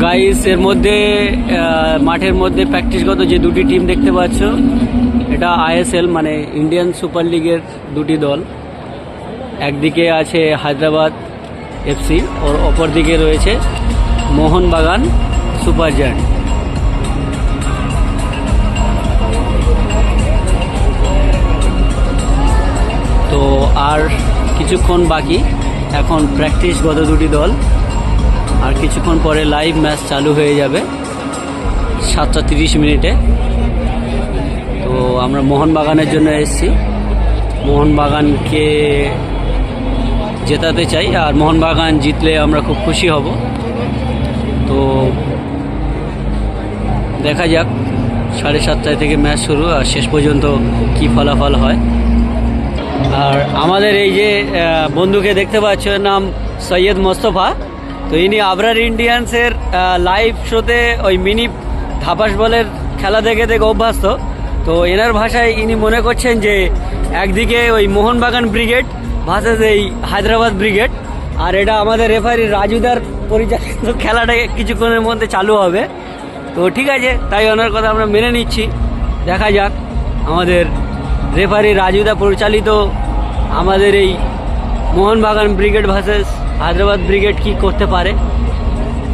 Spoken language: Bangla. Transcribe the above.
গাইস এর মধ্যে মাঠের মধ্যে প্র্যাকটিসগত যে দুটি টিম দেখতে পাচ্ছ, এটা আইএসএল মানে ইন্ডিয়ান সুপার লিগের দুটি দল। একদিকে আছে হায়দ্রাবাদ এফসি, ওর অপর দিকে রয়েছে মোহনবাগান সুপার জায়ান্ট। তো আর কিছুক্ষণ বাকি, এখন প্র্যাকটিসগত দুটি দল, আর কিছুক্ষণ পরে লাইভ ম্যাচ চালু হয়ে যাবে 7:30 তো আমরা মোহনবাগানের জন্য এসেছি, মোহনবাগানকে জেতাতে চাই, আর মোহনবাগান জিতলে আমরা খুব খুশি হব। তো দেখা যাক 7:30 থেকে ম্যাচ শুরু, আর শেষ পর্যন্ত কি ফলাফল হয়। আর আমাদের এই যে বন্ধুকে দেখতে পাচ্ছ, নাম সৈয়দ মোস্তফা। তো ইনি আবরার ইন্ডিয়ান্সের লাইভ শোতে ওই মিনি ধাপাস বলের খেলা দেখে দেখে অভ্যস্ত। তো এনার ভাষায় ইনি মনে করছেন যে একদিকে ওই মোহনবাগান ব্রিগেড ভার্সেস এই হায়দ্রাবাদ ব্রিগেড, আর এটা আমাদের রেফারি রাজুদার পরিচালিত খেলাটা কিছুক্ষণের মধ্যে চালু হবে। তো ঠিক আছে, তাই ওনার কথা আমরা মেনে নিচ্ছি। দেখা যাক আমাদের রেফারি রাজুদা পরিচালিত আমাদের এই Mohun Bagan brigade versus Hyderabad brigade কি করতে পারে।